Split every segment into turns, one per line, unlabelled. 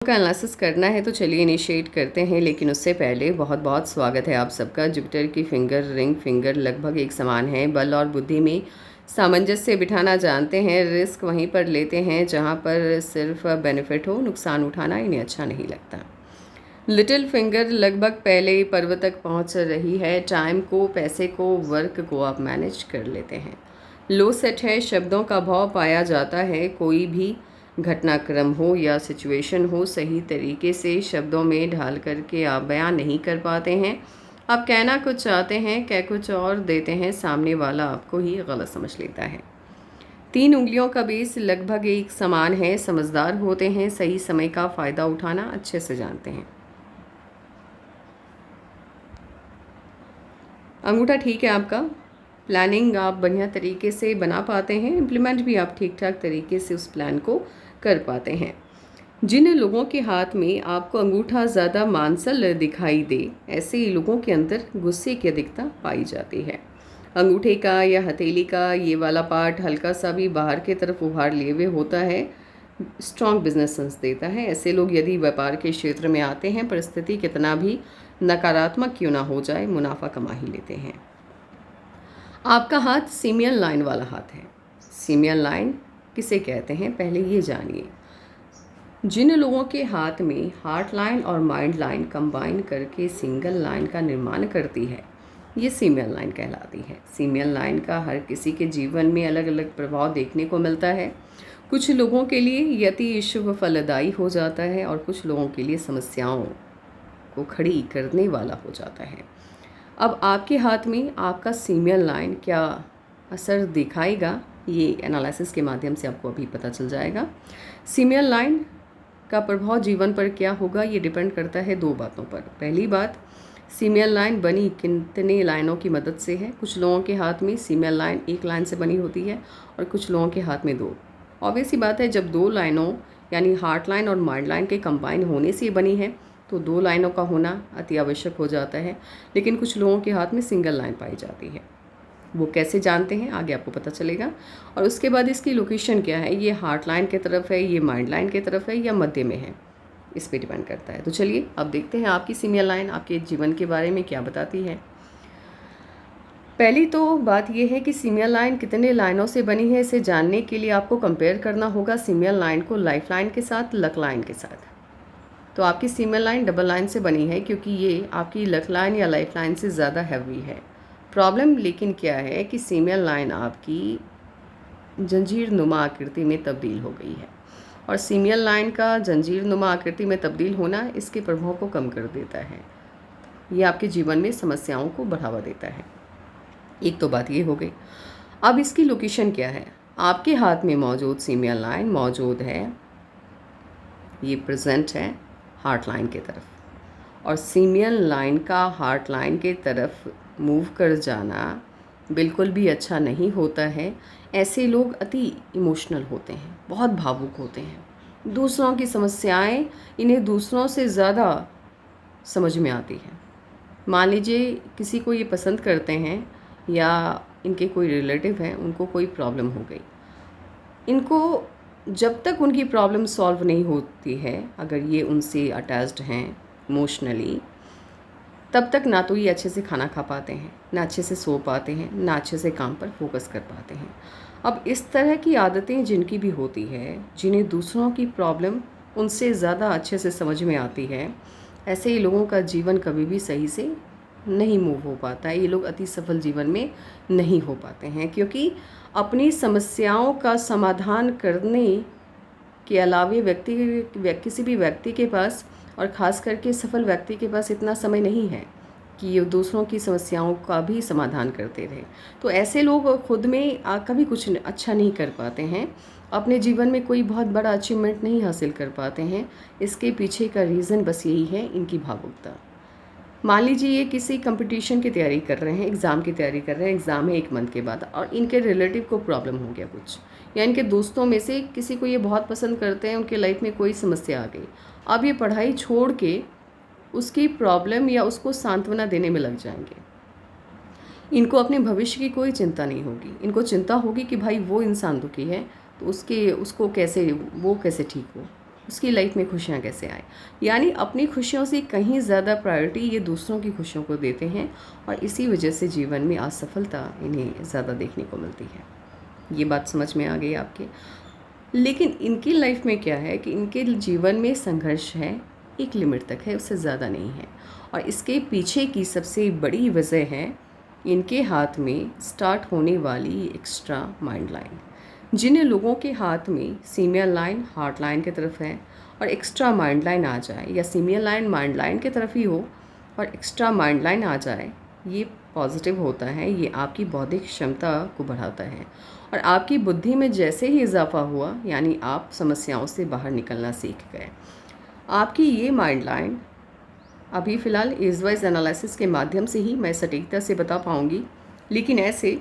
का एनालिसिस करना है तो चलिए इनिशिएट करते हैं, लेकिन उससे पहले बहुत बहुत स्वागत है आप सबका। जुपिटर की फिंगर, रिंग फिंगर लगभग एक समान है। बल और बुद्धि में सामंजस्य बिठाना जानते हैं, रिस्क वहीं पर लेते हैं जहां पर सिर्फ बेनिफिट हो, नुकसान उठाना इन्हें अच्छा नहीं लगता। लिटिल फिंगर लगभग पहले ही पर्व तक पहुंच रही है। टाइम को, पैसे को, वर्क को आप मैनेज कर लेते हैं। लो सेट है, शब्दों का भाव पाया जाता है। कोई भी घटनाक्रम हो या सिचुएशन हो, सही तरीके से शब्दों में ढाल करके आप बयान नहीं कर पाते हैं। आप कहना कुछ चाहते हैं, कह कुछ और देते हैं, सामने वाला आपको ही गलत समझ लेता है। 3 उंगलियों का बेस लगभग एक समान है। समझदार होते हैं, सही समय का फ़ायदा उठाना अच्छे से जानते हैं। अंगूठा ठीक है आपका। प्लानिंग आप बढ़िया तरीके से बना पाते हैं, इम्प्लीमेंट भी आप ठीक ठाक तरीके से उस प्लान को कर पाते हैं। जिन लोगों के हाथ में आपको अंगूठा ज़्यादा मांसल दिखाई दे, ऐसे ही लोगों के अंदर गुस्से की अधिकता पाई जाती है। अंगूठे का या हथेली का ये वाला पार्ट हल्का सा भी बाहर की तरफ उभार लिए हुए होता है, स्ट्रॉन्ग बिजनेस सेंस देता है। ऐसे लोग यदि व्यापार के क्षेत्र में आते हैं, परिस्थिति कितना भी नकारात्मक क्यों ना हो जाए, मुनाफा कमा ही लेते हैं। आपका हाथ सीमियन लाइन वाला हाथ है। सीमियन लाइन किसे कहते हैं, पहले ये जानिए। जिन लोगों के हाथ में हार्ट लाइन और माइंड लाइन कंबाइन करके सिंगल लाइन का निर्माण करती है, ये सीमियन लाइन कहलाती है। सीमियन लाइन का हर किसी के जीवन में अलग अलग प्रभाव देखने को मिलता है। कुछ लोगों के लिए यति शुभ फलदायी हो जाता है और कुछ लोगों के लिए समस्याओं को खड़ी करने वाला हो जाता है। अब आपके हाथ में आपका सीमियन लाइन क्या असर दिखाएगा, ये एनालिसिस के माध्यम से आपको अभी पता चल जाएगा। सीमियन लाइन का प्रभाव जीवन पर क्या होगा, ये डिपेंड करता है 2 बातों पर। पहली बात, सीमियन लाइन बनी कितने लाइनों की मदद से है। कुछ लोगों के हाथ में सीमियन लाइन 1 लाइन से बनी होती है और कुछ लोगों के हाथ में 2। ऑब्वियस सी बात है, जब 2 लाइनों यानी हार्ट लाइन और माइंड लाइन के कंबाइन होने से बनी है तो 2 लाइनों का होना अति आवश्यक हो जाता है। लेकिन कुछ लोगों के हाथ में सिंगल लाइन पाई जाती है। वो कैसे जानते हैं, आगे आपको पता चलेगा। और उसके बाद इसकी लोकेशन क्या है, ये हार्ट लाइन की तरफ है, ये माइंड लाइन की तरफ है या मध्य में है, इस पर डिपेंड करता है। तो चलिए अब देखते हैं आपकी सीमियन लाइन आपके जीवन के बारे में क्या बताती है। पहली तो बात यह है कि सीमियन लाइन कितने लाइनों से बनी है, इसे जानने के लिए आपको कंपेयर करना होगा सीमियन लाइन को लाइफ लाइन के साथ, लक लाइन के साथ। तो आपकी सीमियन लाइन डबल लाइन से बनी है क्योंकि ये आपकी लक लाइन या लाइफ लाइन से ज़्यादा हैवी है। प्रॉब्लम लेकिन क्या है कि सीमियन लाइन आपकी जंजीर नुमा आकृति में तब्दील हो गई है और सीमियन लाइन का जंजीर नुमा आकृति में तब्दील होना इसके प्रभाव को कम कर देता है। ये आपके जीवन में समस्याओं को बढ़ावा देता है। एक तो बात ये हो गई। अब इसकी लोकेशन क्या है, आपके हाथ में मौजूद सीमियन लाइन मौजूद है, ये प्रेजेंट है हार्ट लाइन की तरफ, और सीमियन लाइन का हार्ट लाइन के तरफ मूव कर जाना बिल्कुल भी अच्छा नहीं होता है। ऐसे लोग अति इमोशनल होते हैं, बहुत भावुक होते हैं। दूसरों की समस्याएं इन्हें दूसरों से ज़्यादा समझ में आती हैं। मान लीजिए किसी को ये पसंद करते हैं या इनके कोई रिलेटिव हैं, उनको कोई प्रॉब्लम हो गई, इनको जब तक उनकी प्रॉब्लम सॉल्व नहीं होती है, अगर ये उनसे अटैच्ड हैं इमोशनली, तब तक ना तो ये अच्छे से खाना खा पाते हैं, ना अच्छे से सो पाते हैं, ना अच्छे से काम पर फोकस कर पाते हैं। अब इस तरह की आदतें जिनकी भी होती है, जिन्हें दूसरों की प्रॉब्लम उनसे ज़्यादा अच्छे से समझ में आती है, ऐसे ही लोगों का जीवन कभी भी सही से नहीं मूव हो पाता है। ये लोग अति सफल जीवन में नहीं हो पाते हैं क्योंकि अपनी समस्याओं का समाधान करने के अलावे किसी भी व्यक्ति के पास, और ख़ास करके सफल व्यक्ति के पास, इतना समय नहीं है कि ये दूसरों की समस्याओं का भी समाधान करते रहे। तो ऐसे लोग खुद में कभी कुछ अच्छा नहीं कर पाते हैं, अपने जीवन में कोई बहुत बड़ा अचीवमेंट नहीं हासिल कर पाते हैं। इसके पीछे का रीज़न बस यही है, इनकी भावुकता। मान लीजिए ये किसी कंपटीशन की तैयारी कर रहे हैं, एग्ज़ाम की तैयारी कर रहे हैं, एग्ज़ाम है 1 मंथ के बाद, और इनके रिलेटिव को प्रॉब्लम हो गया कुछ, या इनके दोस्तों में से किसी को ये बहुत पसंद करते हैं, उनके लाइफ में कोई समस्या आ गई। अब ये पढ़ाई छोड़ के उसकी प्रॉब्लम या उसको सांत्वना देने में लग जाएंगे। इनको अपने भविष्य की कोई चिंता नहीं होगी। इनको चिंता होगी कि भाई वो इंसान दुखी है तो वो कैसे ठीक हो, उसकी लाइफ में खुशियाँ कैसे आए। यानी अपनी खुशियों से कहीं ज़्यादा प्रायोरिटी ये दूसरों की खुशियों को देते हैं और इसी वजह से जीवन में असफलता इन्हें ज़्यादा देखने को मिलती है। ये बात समझ में आ गई आपके। लेकिन इनकी लाइफ में क्या है कि इनके जीवन में संघर्ष है, एक लिमिट तक है, उससे ज़्यादा नहीं है। और इसके पीछे की सबसे बड़ी वजह है इनके हाथ में स्टार्ट होने वाली एक्स्ट्रा माइंड लाइन। जिन लोगों के हाथ में सीमियल लाइन हार्ट लाइन की तरफ है और एक्स्ट्रा माइंड लाइन आ जाए, या सीमियल लाइन माइंड लाइन की तरफ ही हो और एक्स्ट्रा माइंड लाइन आ जाए, ये पॉजिटिव होता है। ये आपकी बौद्धिक क्षमता को बढ़ाता है और आपकी बुद्धि में जैसे ही इजाफा हुआ, यानी आप समस्याओं से बाहर निकलना सीख गए। आपकी ये माइंड लाइन अभी फ़िलहाल एज वाइज एनालिसिस के माध्यम से ही मैं सटीकता से बता पाऊँगी, लेकिन ऐसे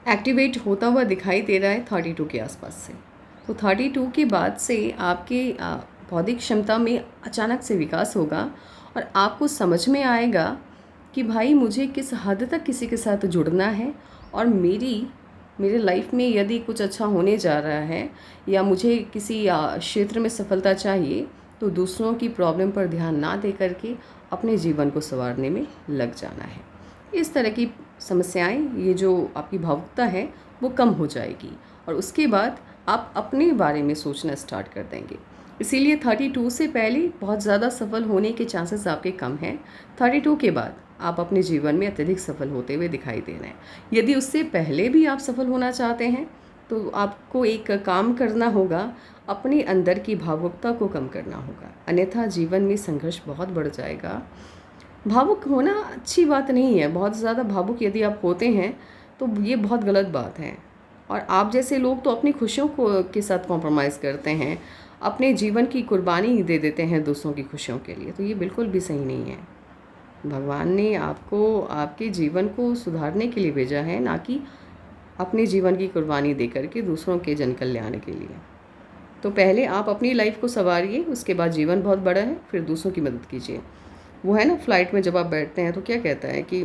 एक्टिवेट होता हुआ दिखाई दे रहा है 32 के आसपास से। तो 32 के बाद से आपके बौद्धिक क्षमता में अचानक से विकास होगा और आपको समझ में आएगा कि भाई मुझे किस हद तक किसी के साथ जुड़ना है और मेरे लाइफ में यदि कुछ अच्छा होने जा रहा है या मुझे किसी क्षेत्र में सफलता चाहिए, तो दूसरों की प्रॉब्लम पर ध्यान ना दे करके अपने जीवन को संवारने में लग जाना है। इस तरह की समस्याएं, ये जो आपकी भावुकता है वो कम हो जाएगी और उसके बाद आप अपने बारे में सोचना स्टार्ट कर देंगे। इसीलिए 32 से पहले बहुत ज़्यादा सफल होने के चांसेस आपके कम हैं। 32 के बाद आप अपने जीवन में अत्यधिक सफल होते हुए दिखाई दे रहे हैं। यदि उससे पहले भी आप सफल होना चाहते हैं तो आपको एक काम करना होगा, अपने अंदर की भावुकता को कम करना होगा, अन्यथा जीवन में संघर्ष बहुत बढ़ जाएगा। भावुक होना अच्छी बात नहीं है। बहुत ज़्यादा भावुक यदि आप होते हैं तो ये बहुत गलत बात है। और आप जैसे लोग तो अपनी खुशियों को के साथ कॉम्प्रोमाइज़ करते हैं, अपने जीवन की कुर्बानी दे देते हैं दूसरों की खुशियों के लिए, तो ये बिल्कुल भी सही नहीं है। भगवान ने आपको आपके जीवन को सुधारने के लिए भेजा है, ना कि अपने जीवन की कुर्बानी दे करके दूसरों के जन कल्याण के लिए। तो पहले आप अपनी लाइफ को संवारिए, उसके बाद जीवन बहुत बड़ा है, फिर दूसरों की मदद कीजिए। वो है ना, फ्लाइट में जब आप बैठते हैं तो क्या कहता है कि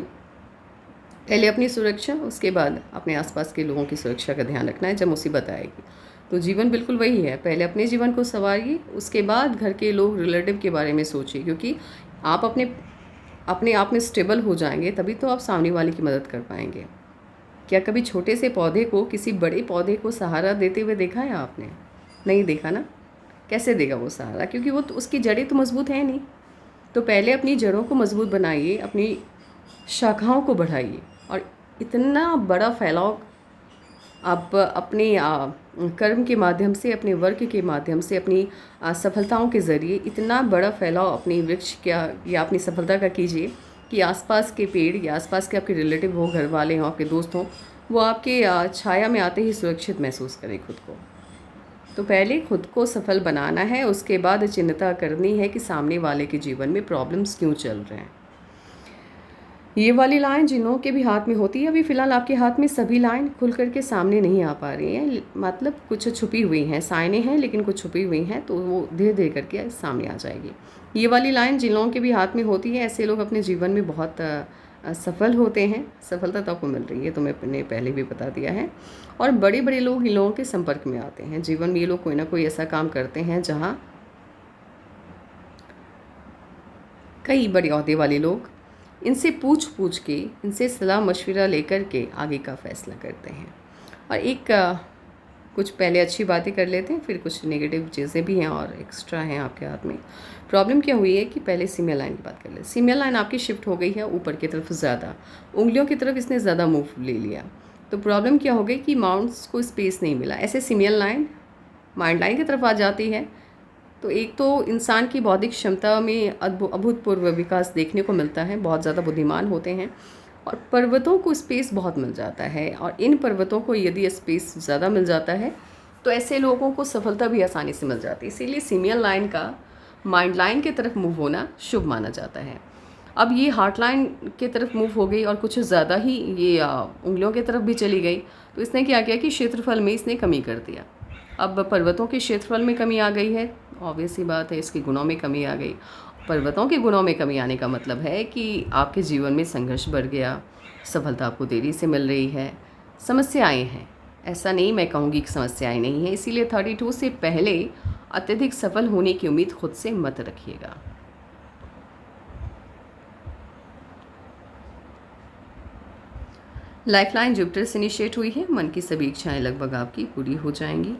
पहले अपनी सुरक्षा, उसके बाद अपने आसपास के लोगों की सुरक्षा का ध्यान रखना है जब मुसीबत आएगी। तो जीवन बिल्कुल वही है, पहले अपने जीवन को संवारिए, उसके बाद घर के लोग, रिलेटिव के बारे में सोचिए, क्योंकि आप अपने आप में स्टेबल हो जाएंगे तभी तो आप सामने वाले की मदद कर पाएंगे। क्या कभी छोटे से पौधे को किसी बड़े पौधे को सहारा देते हुए देखा है आपने? नहीं देखा ना। कैसे देगा वो सहारा? क्योंकि वो तो, उसकी जड़ें तो मजबूत हैं नहीं। तो पहले अपनी जड़ों को मजबूत बनाइए, अपनी शाखाओं को बढ़ाइए और इतना बड़ा फैलाव आप अपने कर्म के माध्यम से, अपने वर्क के माध्यम से, अपनी सफलताओं के ज़रिए इतना बड़ा फैलाव अपने वृक्ष या अपनी सफलता का कीजिए कि आसपास के पेड़ या आसपास के आपके रिलेटिव हो, घर वाले हों, आपके दोस्त हों, वो आपके छाया में आते ही सुरक्षित महसूस करें खुद को। तो पहले खुद को सफल बनाना है, उसके बाद चिंता करनी है कि सामने वाले के जीवन में प्रॉब्लम्स क्यों चल रहे हैं। ये वाली लाइन जिन लोगों के भी हाथ में होती है, अभी फ़िलहाल आपके हाथ में सभी लाइन खुल करके सामने नहीं आ पा रही हैं, मतलब कुछ छुपी हुई हैं, साइनें हैं लेकिन कुछ छुपी हुई हैं, तो वो धीरे धीरे करके सामने आ जाएगी। ये वाली लाइन जिन लोगों के भी हाथ में होती है, ऐसे लोग अपने जीवन में बहुत सफल होते हैं। सफलता तो आपको मिल रही है, तो मैंने पहले भी बता दिया है। और बड़े बड़े लोग इन लोगों के संपर्क में आते हैं जीवन में। ये लोग कोई ना कोई ऐसा काम करते हैं जहाँ कई बड़े ओहदे वाले लोग इनसे पूछ के, इनसे सलाह मशवरा लेकर के आगे का फ़ैसला करते हैं। और एक कुछ पहले अच्छी बातें कर लेते हैं, फिर कुछ नेगेटिव चीज़ें भी हैं और एक्स्ट्रा हैं आपके हाथ में। प्रॉब्लम क्या हुई है कि पहले सीमियल लाइन की बात कर ले। सीमियल लाइन आपकी शिफ्ट हो गई है ऊपर की तरफ ज़्यादा, उंगलियों की तरफ इसने ज़्यादा मूव ले लिया। तो प्रॉब्लम क्या हो गई कि माउंट्स को स्पेस नहीं मिला। ऐसे सीमियल लाइन माइंड लाइन की तरफ आ जाती है तो एक तो इंसान की बौद्धिक क्षमता में अभूतपूर्व विकास देखने को मिलता है, बहुत ज़्यादा बुद्धिमान होते हैं और पर्वतों को स्पेस बहुत मिल जाता है। और इन पर्वतों को यदि स्पेस ज़्यादा मिल जाता है तो ऐसे लोगों को सफलता भी आसानी से मिल जाती है। इसीलिए सीमियल लाइन का माइंड लाइन की तरफ मूव होना शुभ माना जाता है। अब ये हार्ट लाइन की तरफ मूव हो गई और कुछ ज़्यादा ही ये उंगलियों की तरफ भी चली गई, तो इसने क्या किया कि क्षेत्रफल में इसने कमी कर दिया। अब पर्वतों के क्षेत्रफल में कमी आ गई है, ऑब्वियस सी बात है, इसके गुणों में कमी आ गई। पर्वतों के गुणों में कमी आने का मतलब है कि आपके जीवन में संघर्ष बढ़ गया, सफलता आपको देरी से मिल रही है, समस्याएं हैं। ऐसा नहीं मैं कहूँगी कि समस्याएं नहीं हैं। इसीलिए 32 से पहले अत्यधिक सफल होने की उम्मीद खुद से मत रखिएगा। लाइफलाइन जुपिटर से इनिशिएट हुई है, मन की सभी इच्छाएं लगभग आपकी पूरी हो जाएंगी।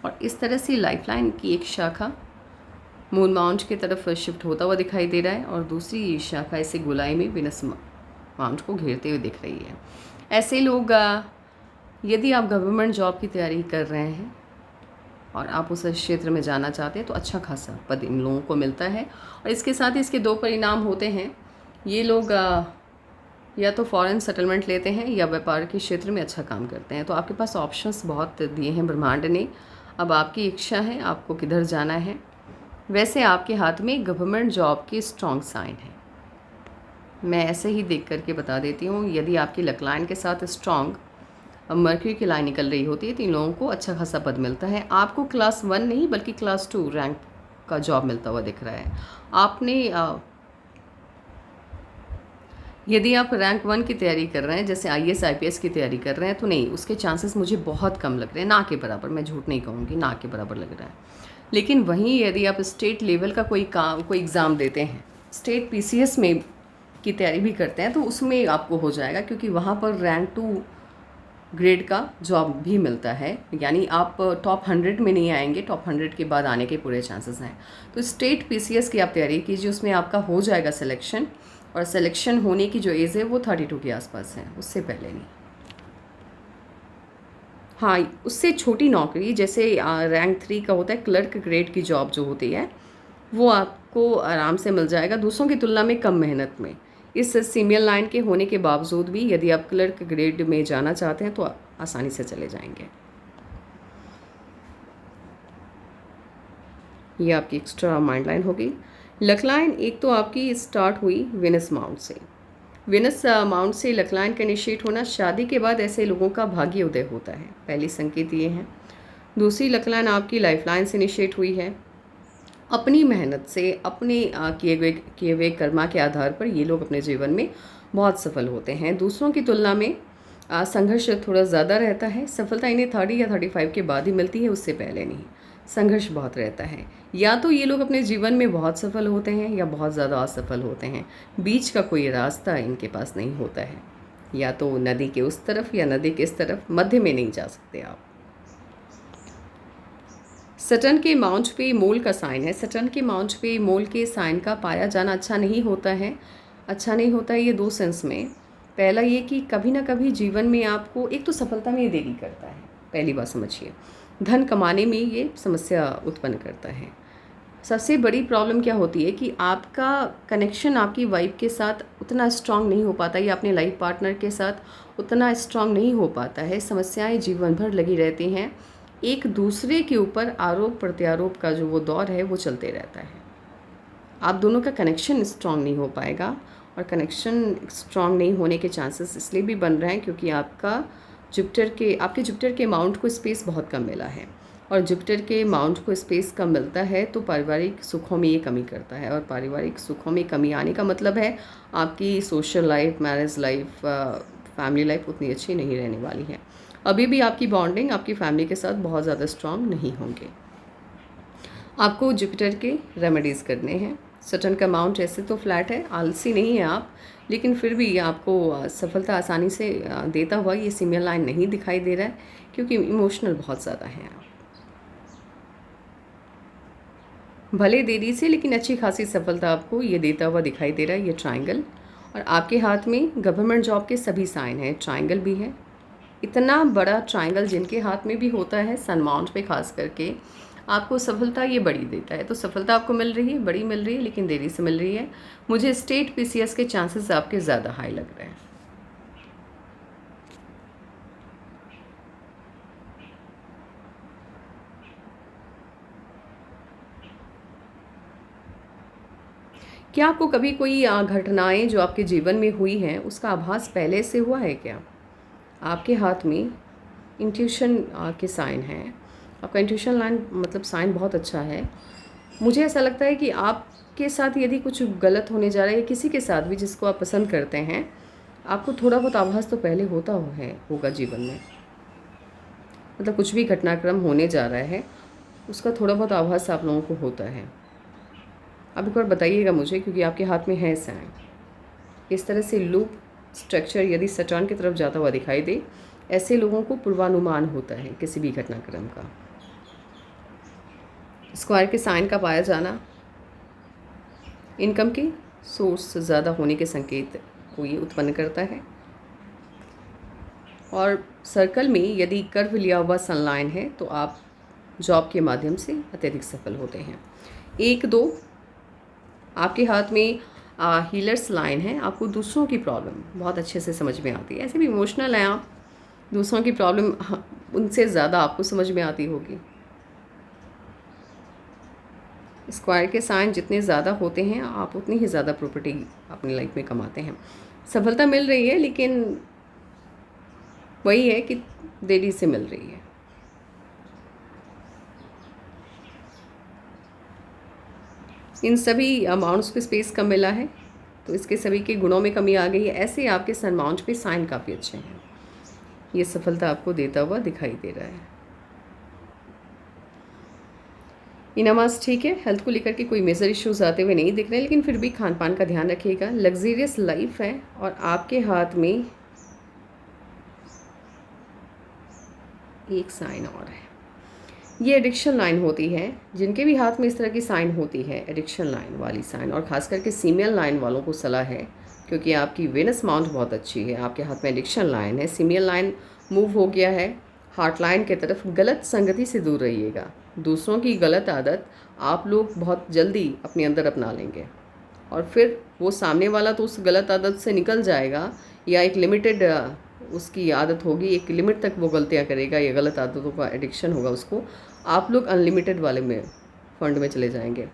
और इस तरह से लाइफलाइन की एक शाखा मून माउंट की तरफ शिफ्ट होता हुआ दिखाई दे रहा है और दूसरी शाखा इसे गोलाई में विनस माउंट को घेरते हुए दिख रही है। ऐसे लोग यदि आप गवर्नमेंट जॉब की तैयारी कर रहे हैं और आप उस क्षेत्र में जाना चाहते हैं तो अच्छा खासा पद इन लोगों को मिलता है। और इसके साथ ही इसके दो परिणाम होते हैं। ये लोग या तो फॉरेन सेटलमेंट लेते हैं या व्यापार के क्षेत्र में अच्छा काम करते हैं। तो आपके पास ऑप्शंस बहुत दिए हैं ब्रह्मांड ने। अब आपकी इच्छा है आपको किधर जाना है। वैसे आपके हाथ में गवर्नमेंट जॉब की स्ट्रॉन्ग साइन है। मैं ऐसे ही देख करके बता देती हूँ। यदि आपकी लक लाइन के साथ स्ट्रॉन्ग मर्क्यूरी की लाइन निकल रही होती है तो इन लोगों को अच्छा खासा पद मिलता है। आपको क्लास 1 नहीं बल्कि क्लास 2 रैंक का जॉब मिलता हुआ दिख रहा है। आपने यदि आप रैंक 1 की तैयारी कर रहे हैं, जैसे IAS IPS की तैयारी कर रहे हैं, तो नहीं, उसके चांसेस मुझे बहुत कम लग रहे हैं, ना के बराबर। मैं झूठ नहीं कहूँगी, ना के बराबर लग रहा है। लेकिन वहीं यदि आप स्टेट लेवल का कोई एग्ज़ाम देते हैं, स्टेट PCS में की तैयारी भी करते हैं, तो उसमें आपको हो जाएगा, क्योंकि वहाँ पर रैंक 2 ग्रेड का जॉब भी मिलता है। यानी आप टॉप 100 में नहीं आएंगे, टॉप 100 के बाद आने के पूरे चांसेस हैं। तो स्टेट PCS की आप तैयारी कीजिए, उसमें आपका हो जाएगा सिलेक्शन। और सिलेक्शन होने की जो एज है वो 32 के आसपास है, उससे पहले नहीं। हाँ, उससे छोटी नौकरी जैसे रैंक 3 का होता है, क्लर्क ग्रेड की जॉब जो होती है वो आपको आराम से मिल जाएगा, दूसरों की तुलना में कम मेहनत में। इस सीमियल लाइन के होने के बावजूद भी यदि आप क्लर्क ग्रेड में जाना चाहते हैं तो आसानी से चले जाएंगे। ये आपकी एक्स्ट्रा माइंड लाइन होगी। लक लाइन एक तो आपकी स्टार्ट हुई विनस माउंट से। विनस माउंट से लक लाइन का इनिशिएट होना, शादी के बाद ऐसे लोगों का भाग्य उदय होता है, पहली संकेत ये है। दूसरी लक लाइन आपकी लाइफ लाइन से इनिशिएट हुई है। अपनी मेहनत से, अपने किए हुए कर्मा के आधार पर ये लोग अपने जीवन में बहुत सफल होते हैं। दूसरों की तुलना में संघर्ष थोड़ा ज़्यादा रहता है। सफलता इन्हें 30 या 35 के बाद ही मिलती है, उससे पहले नहीं। संघर्ष बहुत रहता है। या तो ये लोग अपने जीवन में बहुत सफल होते हैं या बहुत ज़्यादा असफल होते हैं। बीच का कोई रास्ता इनके पास नहीं होता है। या तो नदी के उस तरफ या नदी के इस तरफ, मध्य में नहीं जा सकते आप। सटर्न के माउंट पे मोल का साइन है। सटर्न के माउंट पे मोल के साइन का पाया जाना अच्छा नहीं होता है। अच्छा नहीं होता है ये दो सेंस में। पहला ये कि कभी ना कभी जीवन में आपको, एक तो सफलता में ये देरी करता है, पहली बात समझिए। धन कमाने में ये समस्या उत्पन्न करता है। सबसे बड़ी प्रॉब्लम क्या होती है कि आपका कनेक्शन आपकी वाइफ के साथ उतना स्ट्रांग नहीं हो पाता, या अपने लाइफ पार्टनर के साथ उतना स्ट्रांग नहीं हो पाता है। समस्याएं जीवन भर लगी रहती हैं। एक दूसरे के ऊपर आरोप प्रत्यारोप का जो वो दौर है वो चलते रहता है। आप दोनों का कनेक्शन स्ट्रांग नहीं हो पाएगा। और कनेक्शन स्ट्रांग नहीं होने के चांसेस इसलिए भी बन रहे हैं क्योंकि आपके जुपिटर के माउंट को स्पेस बहुत कम मिला है। और जुपिटर के माउंट को स्पेस कम मिलता है तो पारिवारिक सुखों में ये कमी करता है। और पारिवारिक सुखों में कमी आने का मतलब है आपकी social life, marriage life, family life उतनी अच्छी नहीं रहने वाली है। अभी भी आपकी बॉन्डिंग आपकी फैमिली के साथ बहुत ज़्यादा स्ट्रांग नहीं होंगे। आपको जुपिटर के रेमेडीज़ करने हैं। सटर्न का माउंट ऐसे तो फ्लैट है, आलसी नहीं है आप, लेकिन फिर भी आपको सफलता आसानी से देता हुआ ये सीमियल लाइन नहीं दिखाई दे रहा है क्योंकि इमोशनल बहुत ज़्यादा हैं आप। भले देरी से लेकिन अच्छी खासी सफलता आपको ये देता हुआ दिखाई दे रहा है ये ट्रायंगल। और आपके हाथ में गवर्नमेंट जॉब के सभी साइन हैं, ट्रायंगल भी है। इतना बड़ा ट्रायंगल जिनके हाथ में भी होता है, सन माउंट पे खास करके, आपको सफलता ये बड़ी देता है। तो सफलता आपको मिल रही है, बड़ी मिल रही है, लेकिन देरी से मिल रही है। मुझे स्टेट PCS के चांसेस आपके ज़्यादा हाई लग रहे हैं। क्या आपको कभी कोई घटनाएं जो आपके जीवन में हुई हैं उसका आभास पहले से हुआ है क्या? आपके हाथ में इंट्यूशन के साइन हैं। आपका इंट्यूशन लाइन मतलब साइन बहुत अच्छा है। मुझे ऐसा लगता है कि आपके साथ यदि कुछ गलत होने जा रहा है या किसी के साथ भी जिसको आप पसंद करते हैं, आपको थोड़ा बहुत आभास तो पहले होगा जीवन में। मतलब कुछ भी घटनाक्रम होने जा रहा है उसका थोड़ा बहुत आभास आप लोगों को होता है। अब एक बार बताइएगा मुझे, क्योंकि आपके हाथ में है सैन। इस तरह से लूप स्ट्रक्चर यदि सैटर्न की तरफ जाता हुआ दिखाई दे, ऐसे लोगों को पूर्वानुमान होता है किसी भी घटनाक्रम का। स्क्वायर के साइन का पाया जाना इनकम के सोर्स ज़्यादा होने के संकेत को ये उत्पन्न करता है। और सर्कल में यदि कर्व लिया हुआ सनलाइन है तो आप जॉब के माध्यम से अत्यधिक सफल होते हैं। 1-2 आपके हाथ में हीलर्स लाइन है, आपको दूसरों की प्रॉब्लम बहुत अच्छे से समझ में आती है। ऐसे भी इमोशनल हैं आप, दूसरों की प्रॉब्लम उनसे ज़्यादा आपको समझ में आती होगी। स्क्वायर के साइन जितने ज़्यादा होते हैं आप उतनी ही ज़्यादा प्रॉपर्टी अपनी लाइफ में कमाते हैं। सफलता मिल रही है, लेकिन वही है कि देरी से मिल रही है। इन सभी अमाउंट्स को स्पेस कम मिला है तो इसके सभी के गुणों में कमी आ गई है। ऐसे आपके सन अमाउंट पे साइन काफ़ी अच्छे हैं, ये सफलता आपको देता हुआ दिखाई दे रहा है। इनामास ठीक है, हेल्थ को लेकर के कोई मेजर इश्यूज आते हुए नहीं दिख रहे, लेकिन फिर भी खान पान का ध्यान रखिएगा। लग्जरियस लाइफ है और आपके हाथ में एक साइन और है, ये एडिक्शन लाइन होती है। जिनके भी हाथ में इस तरह की साइन होती है, एडिक्शन लाइन वाली साइन, और ख़ास करके सीमियल लाइन वालों को सलाह है, क्योंकि आपकी वेनस माउंट बहुत अच्छी है, आपके हाथ में एडिक्शन लाइन है, सीमियल लाइन मूव हो गया है हार्ट लाइन के तरफ। गलत संगति से दूर रहिएगा। दूसरों की गलत आदत आप लोग बहुत जल्दी अपने अंदर अपना लेंगे और फिर वो सामने वाला तो उस गलत आदत से निकल जाएगा, या एक लिमिटेड उसकी आदत होगी, एक लिमिट तक वो गलतियाँ करेगा या गलत आदतों का एडिक्शन होगा उसको। आप लोग अनलिमिटेड वाले में फंड में चले जाएंगे,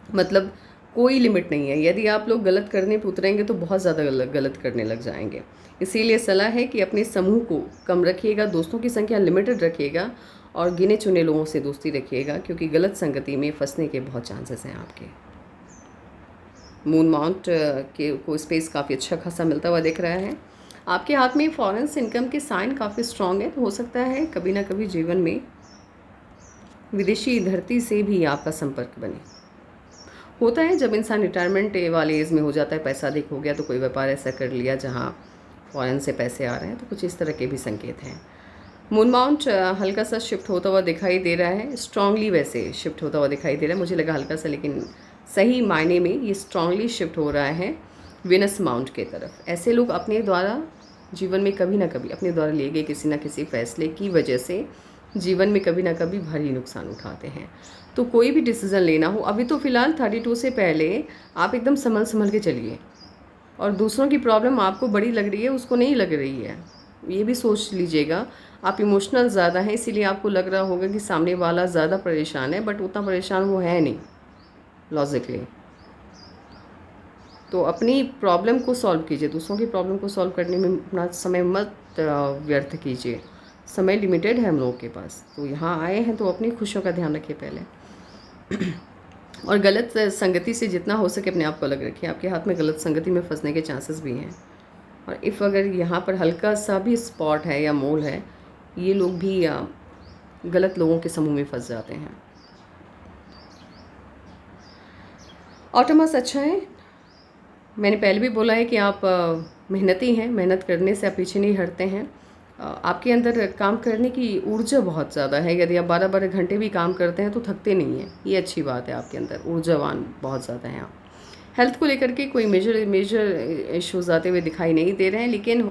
मतलब कोई लिमिट नहीं है। यदि आप लोग गलत करने पर उतरेंगे तो बहुत ज़्यादा गलत करने लग जाएंगे। इसीलिए सलाह है कि अपने समूह को कम रखिएगा, दोस्तों की संख्या लिमिटेड रखिएगा और गिने चुने लोगों से दोस्ती रखिएगा, क्योंकि गलत संगति में फंसने के बहुत चांसेस हैं आपके। मून माउंट के को स्पेस काफ़ी अच्छा खासा मिलता हुआ दिख रहा है। आपके हाथ में फॉरेन इनकम के साइन काफ़ी स्ट्रॉन्ग है, तो हो सकता है कभी ना कभी जीवन में विदेशी धरती से भी आपका संपर्क बने। होता है जब इंसान रिटायरमेंट वाले एज में हो जाता है, पैसा अधिक हो गया तो कोई व्यापार ऐसा कर लिया जहाँ फॉरेन से पैसे आ रहे हैं, तो कुछ इस तरह के भी संकेत हैं। मून माउंट हल्का सा शिफ्ट होता हुआ दिखाई दे रहा है, स्ट्रांगली वैसे शिफ्ट होता हुआ दिखाई दे रहा है। मुझे लगा हल्का सा, लेकिन सही मायने में ये स्ट्रांगली शिफ्ट हो रहा है वेनस माउंट के तरफ। ऐसे लोग अपने द्वारा जीवन में कभी ना कभी अपने द्वारा लिए गए किसी न किसी फैसले की वजह से जीवन में कभी ना कभी भारी नुकसान उठाते हैं। तो कोई भी डिसीज़न लेना हो, अभी तो फ़िलहाल 32 से पहले आप एकदम संभल के चलिए, और दूसरों की प्रॉब्लम आपको बड़ी लग रही है, उसको नहीं लग रही है, ये भी सोच लीजिएगा। आप इमोशनल ज़्यादा हैं, इसीलिए आपको लग रहा होगा कि सामने वाला ज़्यादा परेशान है, बट उतना परेशान वो है नहीं लॉजिकली। तो अपनी प्रॉब्लम को सॉल्व कीजिए, दूसरों की प्रॉब्लम को सॉल्व करने में अपना समय मत व्यर्थ कीजिए। समय लिमिटेड है हम लोगों के पास, तो यहाँ आए हैं तो अपनी खुशियों का ध्यान रखिए पहले। और गलत संगति से जितना हो सके अपने आप को अलग रखिए। आपके हाथ में गलत संगति में फंसने के चांसेस भी हैं, और इफ़ अगर यहाँ पर हल्का सा भी स्पॉट है या मोल है, ये लोग भी गलत लोगों के समूह में फंस जाते हैं। ऑटोमस अच्छा है, मैंने पहले भी बोला है कि आप मेहनती हैं, मेहनत करने से आप पीछे नहीं हटते हैं। आपके अंदर काम करने की ऊर्जा बहुत ज़्यादा है। यदि आप 12-12 घंटे भी काम करते हैं तो थकते नहीं हैं, ये अच्छी बात है। आपके अंदर ऊर्जावान बहुत ज़्यादा हैं आप। हेल्थ को लेकर के कोई मेजर इश्यूज़ आते हुए दिखाई नहीं दे रहे हैं, लेकिन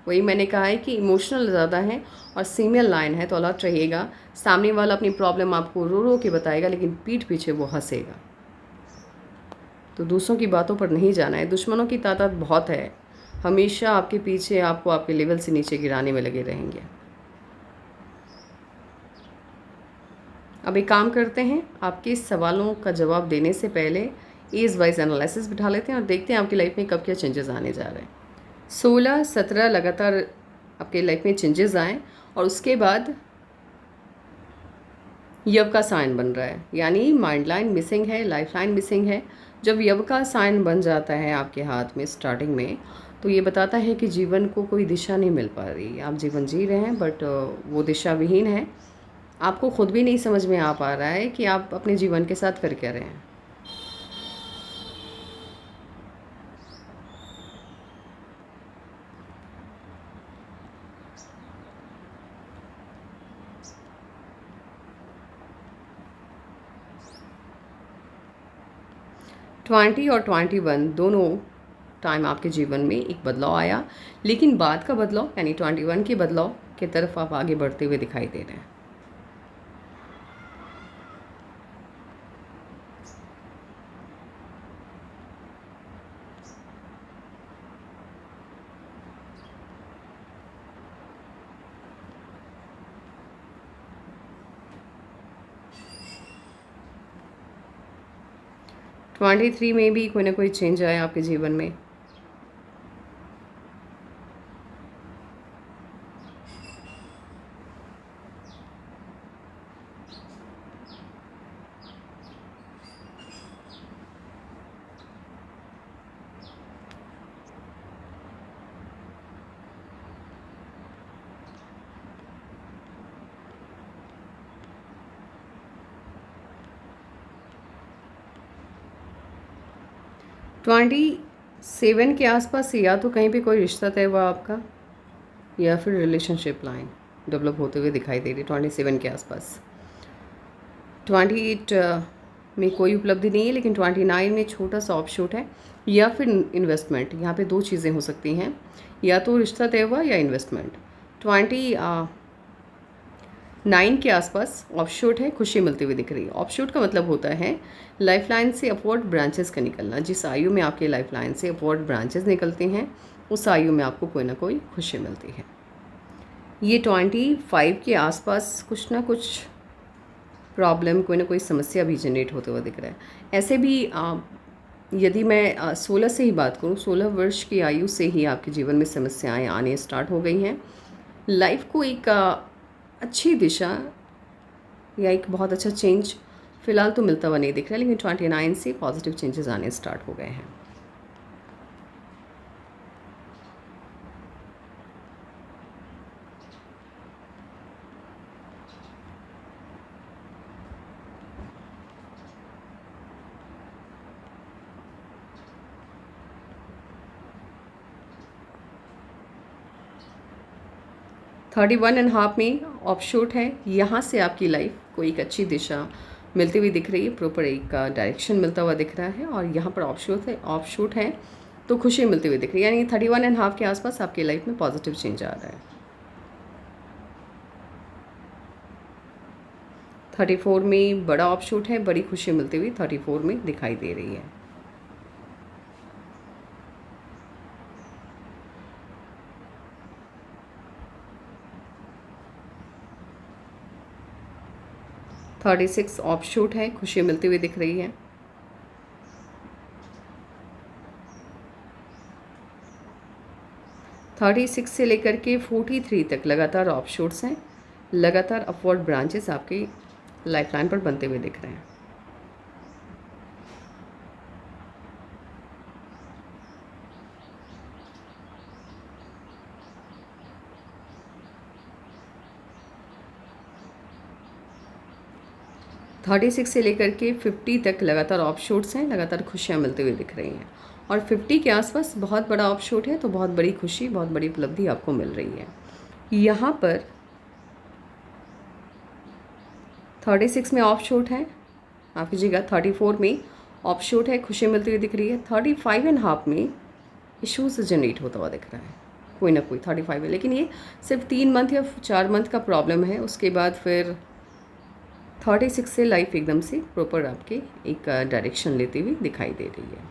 वही मैंने कहा है कि इमोशनल ज़्यादा है और सीमियल लाइन है, तो अलर्ट रहिएगा। सामने वाला अपनी प्रॉब्लम आपको रो रो के बताएगा, लेकिन पीठ पीछे वो हंसेगा। तो दूसरों की बातों पर नहीं जाना है। दुश्मनों की तादाद बहुत है, हमेशा आपके पीछे आपको आपके लेवल से नीचे गिराने में लगे रहेंगे। अब एक काम करते हैं, आपके सवालों का जवाब देने से पहले एज वाइज एनालिसिस बिठा लेते हैं और देखते हैं आपकी लाइफ में कब क्या चेंजेस आने जा रहे हैं। 16-17 लगातार आपके लाइफ में चेंजेस आए और उसके बाद यव का साइन बन रहा है, यानी माइंड लाइन मिसिंग है, लाइफ लाइन मिसिंग है। जब यव का साइन बन जाता है आपके हाथ में स्टार्टिंग में, तो ये बताता है कि जीवन को कोई दिशा नहीं मिल पा रही। आप जीवन जी रहे हैं बट वो दिशा विहीन है। आपको खुद भी नहीं समझ में आ पा रहा है कि आप अपने जीवन के साथ कर क्या रहे हैं। ट्वेंटी और 21 दोनों टाइम आपके जीवन में एक बदलाव आया, लेकिन बाद का बदलाव यानी 21 के बदलाव की तरफ आप आगे बढ़ते हुए दिखाई दे रहे हैं। ट्वेंटी थ्री में भी कोई ना कोई चेंज आया आपके जीवन में। ट्वेंटी सेवन के आसपास से या तो कहीं पे कोई रिश्ता तय हुआ आपका, या फिर रिलेशनशिप लाइन डेवलप होते हुए दिखाई दे रही है 27 के आसपास। 28 में कोई उपलब्धि नहीं है, लेकिन 29 में छोटा सा ऑफशूट है या फिर इन्वेस्टमेंट। यहाँ पे दो चीज़ें हो सकती हैं, या तो रिश्ता तय हुआ या इन्वेस्टमेंट। 29 के आसपास ऑफशूट है, खुशी मिलती हुई दिख रही है। ऑफशूट का मतलब होता है लाइफलाइन से अपवर्ड ब्रांचेस का निकलना। जिस आयु में आपके लाइफलाइन से अपवर्ड ब्रांचेस निकलते हैं, उस आयु में आपको कोई ना कोई खुशी मिलती है। ये 25 के आसपास कुछ ना कुछ प्रॉब्लम, कोई ना कोई समस्या भी जनरेट होते हुए दिख रहा है। ऐसे भी यदि मैं 16 से ही बात करूँ, 16 वर्ष की आयु से ही आपके जीवन में समस्याएं आने स्टार्ट हो गई हैं। लाइफ को एक अच्छी दिशा या एक बहुत अच्छा चेंज फ़िलहाल तो मिलता हुआ नहीं दिख रहा है, लेकिन 29 से पॉजिटिव चेंजेस आने स्टार्ट हो गए हैं। थर्टी वन एंड हाफ में ऑफशूट है। यहाँ से आपकी लाइफ को एक अच्छी दिशा मिलती हुई दिख रही है, प्रॉपर एक डायरेक्शन मिलता हुआ दिख रहा है। और यहाँ पर ऑफशूट है तो खुशी मिलती हुई दिख रही है, यानी 31 एंड हाफ के आसपास आपकी लाइफ में पॉजिटिव चेंज आ रहा है। 34 में बड़ा ऑफशूट है, बड़ी खुशी मिलती हुई 34 में दिखाई दे रही है। थर्टी सिक्स ऑफशूट है, खुशी मिलती हुई दिख रही है। 36 से लेकर के 43 तक लगातार ऑफशूट्स हैं, लगातार अपवर्ड ब्रांचेस आपकी लाइफलाइन पर बनते हुए दिख रहे हैं। थर्टी सिक्स से लेकर के 50 तक लगातार ऑफशूट्स हैं, लगातार खुशियाँ मिलती हुई दिख रही हैं। और 50 के आसपास बहुत बड़ा ऑफशूट है, तो बहुत बड़ी खुशी, बहुत बड़ी उपलब्धि आपको मिल रही है। यहाँ पर 36 में ऑफशूट है, माफ़ कीजिएगा 34 में ऑफशूट है, खुशी मिलती हुई दिख रही है। 35 एंड हाफ में इशूज़ जनरेट होता हुआ दिख रहा है, कोई ना कोई 35 है, लेकिन ये सिर्फ 3 मंथ या 4 मंथ का प्रॉब्लम है। उसके बाद फिर 36 से लाइफ एकदम से प्रॉपर आपके एक डायरेक्शन लेती हुई दिखाई दे रही है।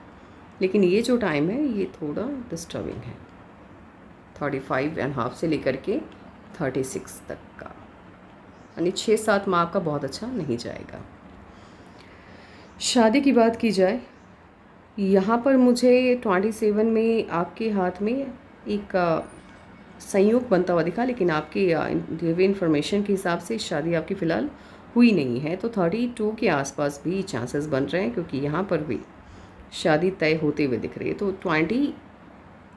लेकिन ये जो टाइम है ये थोड़ा डिस्टर्बिंग है, 35 एंड हाफ से लेकर के 36 तक का, यानी 6-7 माह का बहुत अच्छा नहीं जाएगा। शादी की बात की जाए, यहाँ पर मुझे 27 में आपके हाथ में एक संयोग बनता हुआ दिखा, लेकिन आपकी दिए हुए इन्फॉर्मेशन के हिसाब से शादी आपकी फ़िलहाल हुई नहीं है। तो 32 के आसपास भी चांसेस बन रहे हैं, क्योंकि यहाँ पर भी शादी तय होते हुए दिख रही है। तो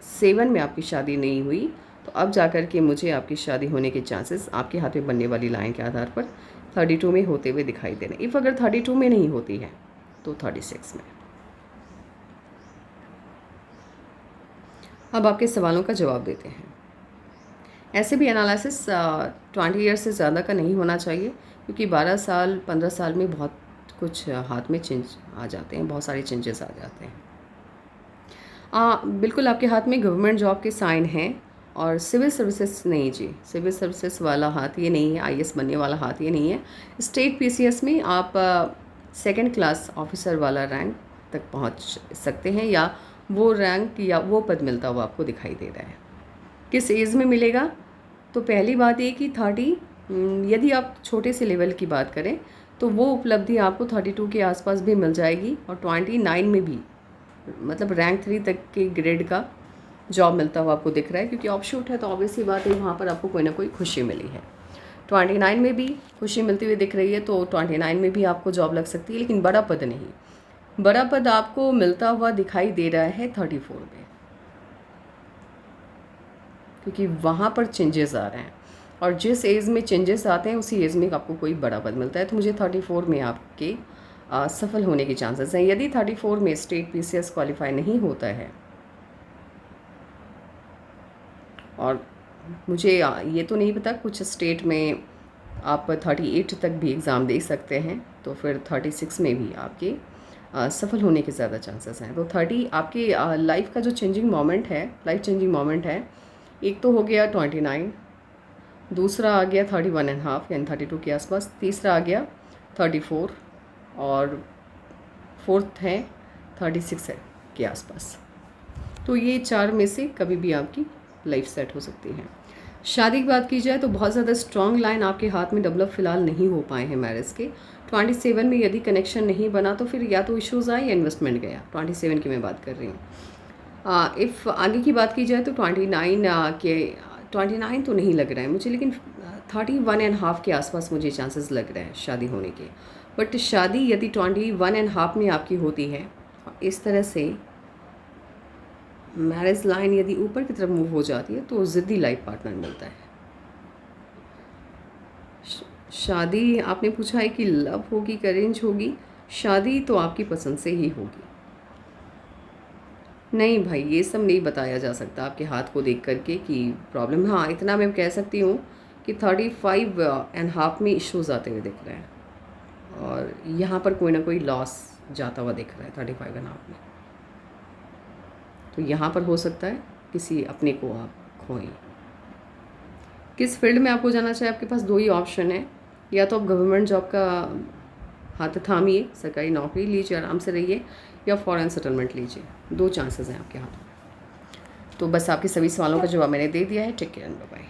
37 में आपकी शादी नहीं हुई, तो अब जाकर के मुझे आपकी शादी होने के चांसेस आपके हाथ में बनने वाली लाइन के आधार पर 32 में होते हुए दिखाई दे रहे हैं। इफ़ अगर 32 में नहीं होती है तो 36 में। अब आपके सवालों का जवाब देते हैं। ऐसे भी एनालिसिस 20 ईयर से ज़्यादा का नहीं होना चाहिए, क्योंकि 12 साल 15 साल में बहुत कुछ हाथ में चेंज आ जाते हैं, बहुत सारे चेंजेस आ जाते हैं। बिल्कुल आपके हाथ में गवर्नमेंट जॉब के साइन हैं, और सिविल सर्विसेज नहीं जी, सिविल सर्विसेज वाला हाथ ये नहीं है, आईएएस बनने वाला हाथ ये नहीं है। स्टेट पीसीएस में आप सेकंड क्लास ऑफिसर वाला रैंक तक पहुंच सकते हैं, या वो रैंक या वो पद मिलता हुआ आपको दिखाई दे रहा है। किस एज में मिलेगा? तो पहली बात ये कि 30, यदि आप छोटे से लेवल की बात करें तो वो उपलब्धि आपको 32 के आसपास भी मिल जाएगी, और 29 में भी, मतलब रैंक 3 तक के ग्रेड का जॉब मिलता हुआ आपको दिख रहा है, क्योंकि ऑफशूट है तो ऑब्वियस ही बात है वहाँ पर आपको कोई ना कोई खुशी मिली है। 29 में भी खुशी मिलती हुई दिख रही है, तो 29 में भी आपको जॉब लग सकती है, लेकिन बड़ा पद नहीं। बड़ा पद आपको मिलता हुआ दिखाई दे रहा है 34 में, क्योंकि वहाँ पर चेंजेस आ रहे हैं, और जिस एज में चेंजेस आते हैं उसी एज में आपको कोई बड़ा पद मिलता है। तो मुझे 34 में आपके सफल होने के चांसेस हैं। यदि 34 में स्टेट पीसीएस क्वालिफाई नहीं होता है, और मुझे ये तो नहीं पता, कुछ स्टेट में आप 38 तक भी एग्ज़ाम दे सकते हैं, तो फिर 36 में भी आपके सफल होने के ज़्यादा चांसेस हैं। तो 30 आपकी लाइफ का जो चेंजिंग मोमेंट है, लाइफ चेंजिंग मोमेंट है, एक तो हो गया 29, दूसरा आ गया 31.5 यानी 32 के आसपास, तीसरा आ गया 34, और फोर्थ है 36 है के आसपास। तो ये 4 में से कभी भी आपकी लाइफ सेट हो सकती है। शादी की बात की जाए तो बहुत ज़्यादा स्ट्रॉन्ग लाइन आपके हाथ में डेवलप फ़िलहाल नहीं हो पाए हैं मैरिज के। 27 में यदि कनेक्शन नहीं बना तो फिर या तो इश्यूज़ आए या इन्वेस्टमेंट गया। 27 की मैं बात कर रही हूँ। इफ़ आगे की बात की जाए तो 29 तो नहीं लग रहा है मुझे, लेकिन 31.5 के आसपास मुझे चांसेस लग रहे हैं शादी होने के। बट शादी यदि 21.5 में आपकी होती है, इस तरह से मैरिज लाइन यदि ऊपर की तरफ मूव हो जाती है तो ज़िद्दी लाइफ पार्टनर मिलता है। शादी आपने पूछा है कि लव होगी कि अरेंज होगी, शादी तो आपकी पसंद से ही होगी। नहीं भाई, ये सब नहीं बताया जा सकता आपके हाथ को देख करके कि प्रॉब्लम। हाँ, इतना मैं कह सकती हूँ कि 35.5 में इश्यूज़ आते हुए दिख रहे हैं, और यहाँ पर कोई ना कोई लॉस जाता हुआ दिख रहा है 35.5 में। तो यहाँ पर हो सकता है किसी अपने को आप खोएं। किस फील्ड में आपको जाना चाहिए? आपके पास 2 ही ऑप्शन है, या तो आप गवर्नमेंट जॉब का हाथ थामिए, सरकारी नौकरी लीजिए, आराम से रहिए, या फॉरेन सेटलमेंट लीजिए। 2 चांसेस हैं आपके हाथ में। तो बस आपके सभी सवालों का जवाब मैंने दे दिया है। Take care and bye bye.